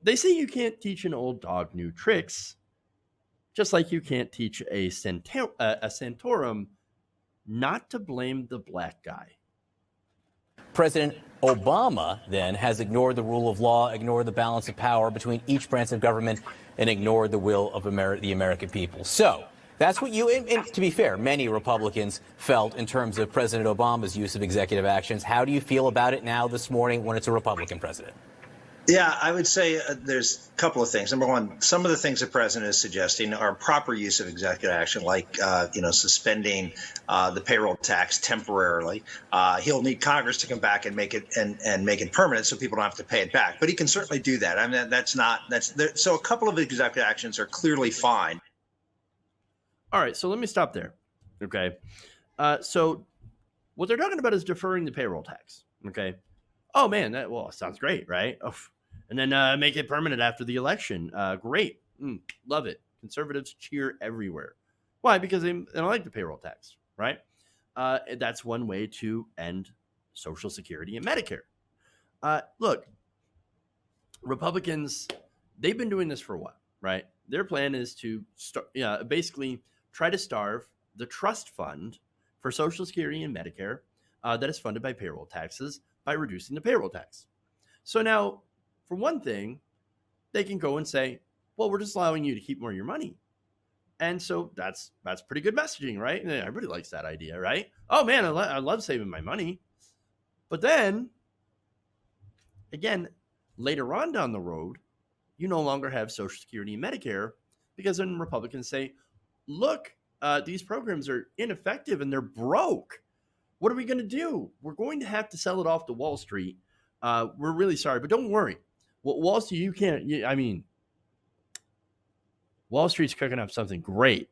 They say you can't teach an old dog new tricks, just like you can't teach a Santorum not to blame the black guy. President Obama then has ignored the rule of law, ignored the balance of power between each branch of government, and ignored the will of the American people. So that's what you, and to be fair, many Republicans felt in terms of President Obama's use of executive actions. How do you feel about it now this morning when it's a Republican president? Yeah, I would say there's a couple of things. Number one, some of the things the president is suggesting are proper use of executive action, like suspending the payroll tax temporarily. He'll need Congress to come back and make it and make it permanent, so people don't have to pay it back. But he can certainly do that. I mean, so a couple of executive actions are clearly fine. All right, so let me stop there. Okay, so what they're talking about is deferring the payroll tax. Okay. Oh man, that sounds great, right? Oh, and then make it permanent after the election. Great, love it. Conservatives cheer everywhere. Why? Because they don't like the payroll tax, right? That's one way to end Social Security and Medicare. Look, Republicans, they've been doing this for a while, right? Their plan is to basically try to starve the trust fund for Social Security and Medicare that is funded by payroll taxes by reducing the payroll tax. So now, for one thing, they can go and say, well, we're just allowing you to keep more of your money. And so that's pretty good messaging, right? And everybody likes that idea, right? Oh man, I love saving my money. But then, again, later on down the road, you no longer have Social Security and Medicare because then Republicans say, look, these programs are ineffective and they're broke. What are we going to do? We're going to have to sell it off to Wall Street. We're really sorry, but don't worry. Wall Street, you can't. Wall Street's cooking up something great.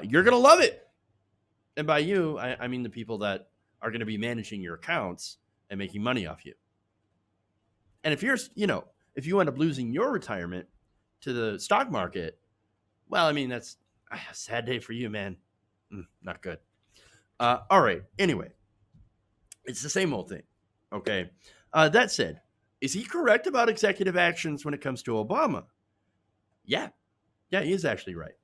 You're going to love it. And by you, I mean the people that are going to be managing your accounts and making money off you. And if if you end up losing your retirement to the stock market, well, I mean, that's a sad day for you, man. Not good. All right. Anyway. It's the same old thing. Okay. That said, is he correct about executive actions when it comes to Obama? Yeah. Yeah, he is actually right.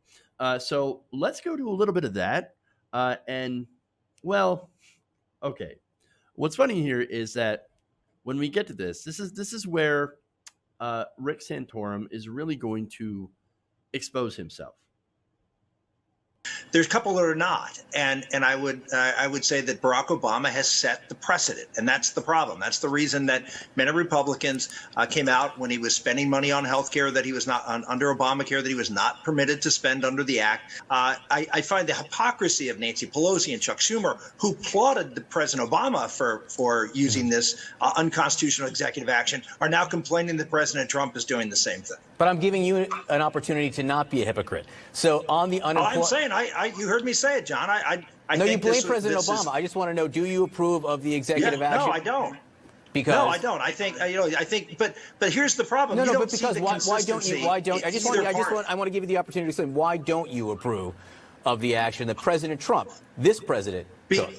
So let's go to a little bit of that. Okay. What's funny here is that when we get to this is where Rick Santorum is really going to expose himself. There's a couple that are not, and I would say that Barack Obama has set the precedent, and that's the problem. That's the reason that many Republicans came out when he was spending money on health care that he was not under Obamacare, that he was not permitted to spend under the act. I find the hypocrisy of Nancy Pelosi and Chuck Schumer, who applauded the President Obama for using this unconstitutional executive action, are now complaining that President Trump is doing the same thing. But I'm giving you an opportunity to not be a hypocrite. So on the unemployment, I'm saying, you heard me say it, John. I no, think you blame President Obama. I just want to know: do you approve of the executive action? No, I don't. Because no, I don't. I think, but here's the problem. No, but because why don't you? Why don't I want to give you the opportunity to explain why don't you approve of the action that President Trump, this president, took?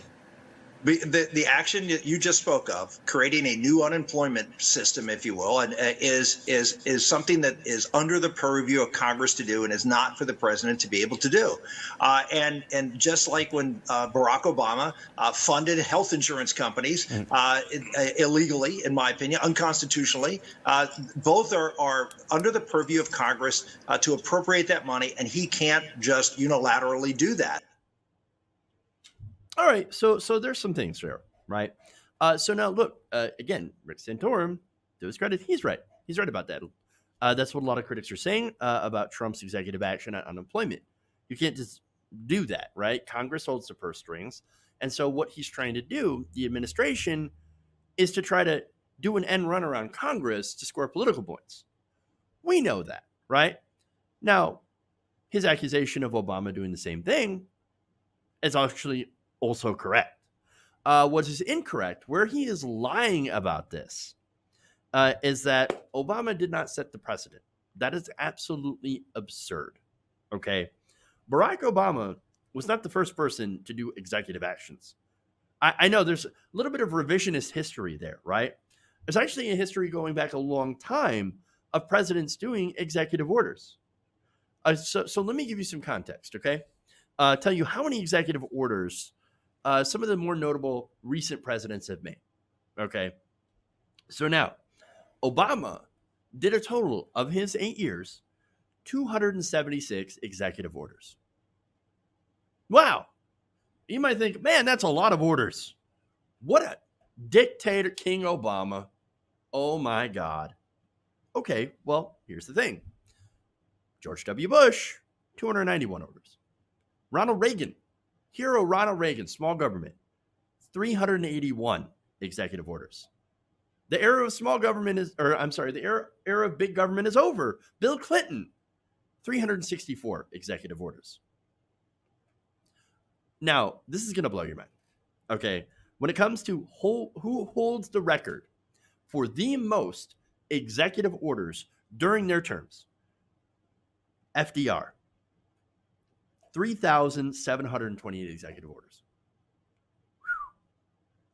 The action that you just spoke of, creating a new unemployment system, if you will, and is something that is under the purview of Congress to do and is not for the president to be able to do. And just like when Barack Obama funded health insurance companies illegally, in my opinion, unconstitutionally, both are under the purview of Congress to appropriate that money, and he can't just unilaterally do that. All right, so there's some things there, right? So now look, again, Rick Santorum, to his credit, he's right. He's right about that. That's what a lot of critics are saying about Trump's executive action on unemployment. You can't just do that, right? Congress holds the purse strings. And so what he's trying to do, the administration, is to try to do an end run around Congress to score political points. We know that, right? Now, his accusation of Obama doing the same thing is actually also correct. What is incorrect, where he is lying about this, is that Obama did not set the precedent. That is absolutely absurd. Okay. Barack Obama was not the first person to do executive actions. I know there's a little bit of revisionist history there, right? There's actually a history going back a long time of presidents doing executive orders. So let me give you some context, okay? Tell you how many executive orders some of the more notable recent presidents have made, okay? So now, Obama did a total of his 8 years, 276 executive orders. Wow. You might think, man, that's a lot of orders. What a dictator, King Obama. Oh my God. Okay, well, here's the thing. George W. Bush, 291 orders. Ronald Reagan, hero Ronald Reagan, small government, 381 executive orders. The era of small government is, or I'm sorry, the era of big government is over. Bill Clinton, 364 executive orders. Now, this is going to blow your mind. Okay. When it comes to who holds the record for the most executive orders during their terms, FDR, 3,728 executive orders.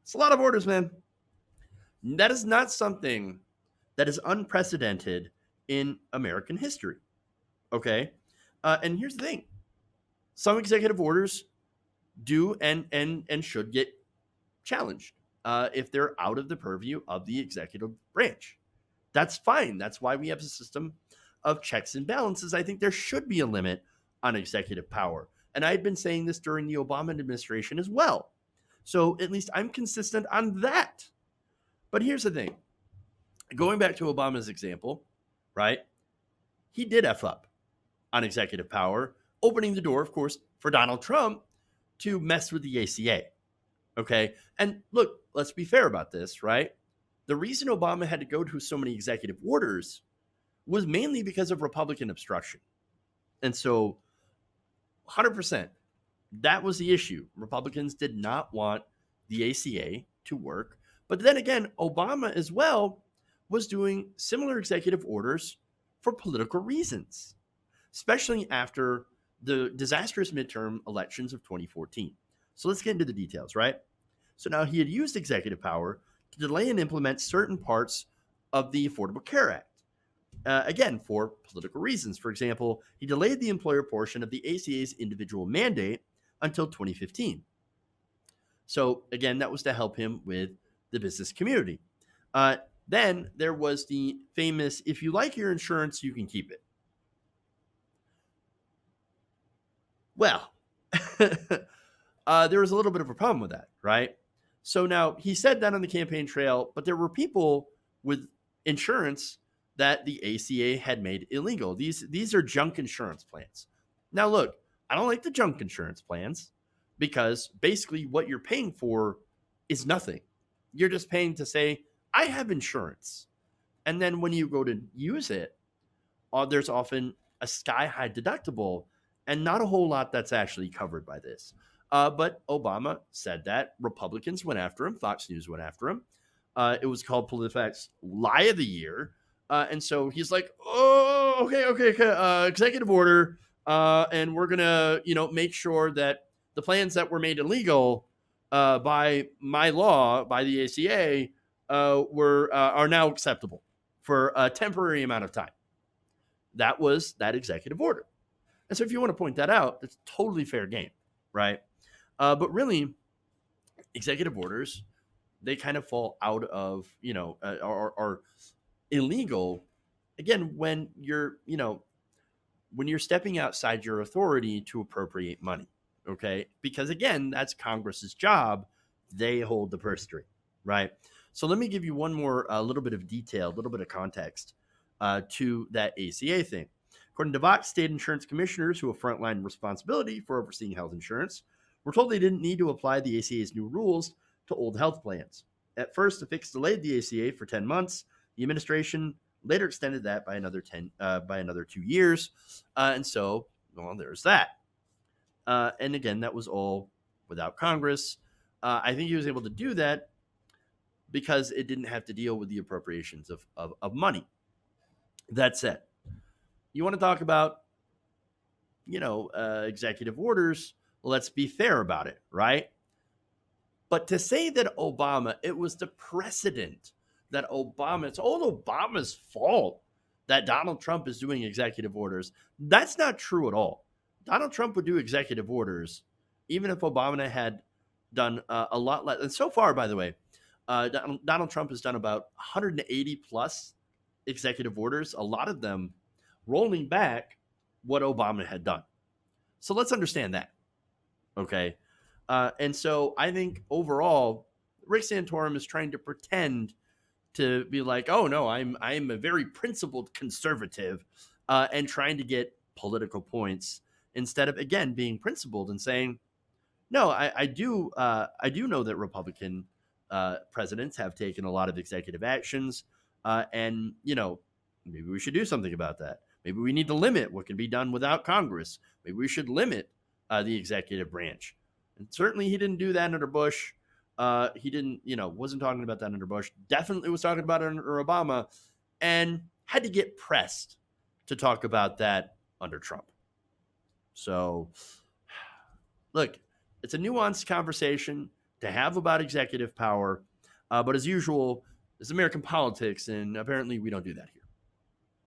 It's a lot of orders, man. That is not something that is unprecedented in American history. Okay. And here's the thing. Some executive orders do and should get challenged if they're out of the purview of the executive branch. That's fine. That's why we have a system of checks and balances. I think there should be a limit on executive power. And I've been saying this during the Obama administration as well. So at least I'm consistent on that. But here's the thing. Going back to Obama's example, right? He did F up on executive power, opening the door, of course, for Donald Trump to mess with the ACA. Okay. And look, let's be fair about this, right? The reason Obama had to go to so many executive orders was mainly because of Republican obstruction. And so 100%, that was the issue. Republicans did not want the ACA to work. But then again, Obama as well was doing similar executive orders for political reasons, especially after the disastrous midterm elections of 2014. So let's get into the details, right? So now he had used executive power to delay and implement certain parts of the Affordable Care Act. Again, for political reasons. For example, he delayed the employer portion of the ACA's individual mandate until 2015. So again, that was to help him with the business community. Then there was the famous, if you like your insurance, you can keep it. Well, there was a little bit of a problem with that, right? So now he said that on the campaign trail, but there were people with insurance that the ACA had made illegal. These are junk insurance plans. Now, look, I don't like the junk insurance plans because basically what you're paying for is nothing. You're just paying to say, I have insurance. And then when you go to use it, there's often a sky-high deductible and not a whole lot that's actually covered by this. But Obama said that. Republicans went after him. Fox News went after him. It was called PolitiFact's Lie of the Year. And so he's like, oh, okay. Executive order. And we're going to, make sure that the plans that were made illegal by my law, by the ACA, are now acceptable for a temporary amount of time. That was that executive order. And so if you want to point that out, it's totally fair game, right? But really, executive orders, they kind of fall out of, are illegal. Again, when you're stepping outside your authority to appropriate money, okay? Because again, that's Congress's job. They hold the purse string, right? So let me give you one more, a little bit of detail, a little bit of context to that ACA thing. According to Vox, state insurance commissioners who have frontline responsibility for overseeing health insurance were told they didn't need to apply the ACA's new rules to old health plans. At first, the fix delayed the ACA for 10 months. The administration later extended that by another 2 years. And so, well, there's that. And again, that was all without Congress. I think he was able to do that because it didn't have to deal with the appropriations of money. That said, you want to talk about, executive orders, let's be fair about it, right? But to say that Obama, it was the precedent that Obama, it's all Obama's fault that Donald Trump is doing executive orders. That's not true at all. Donald Trump would do executive orders even if Obama had done a lot less. And so far, by the way, Donald Trump has done about 180 plus executive orders, a lot of them rolling back what Obama had done. So let's understand that. Okay. And so I think overall, Rick Santorum is trying to pretend to be like, oh no, I'm a very principled conservative, and trying to get political points instead of again being principled and saying, no, I do know that Republican presidents have taken a lot of executive actions, and maybe we should do something about that. Maybe we need to limit what can be done without Congress. Maybe we should limit the executive branch. And certainly, he didn't do that under Bush. He didn't, wasn't talking about that under Bush. Definitely was talking about it under Obama, and had to get pressed to talk about that under Trump. So, look, it's a nuanced conversation to have about executive power, but as usual, it's American politics, and apparently we don't do that here.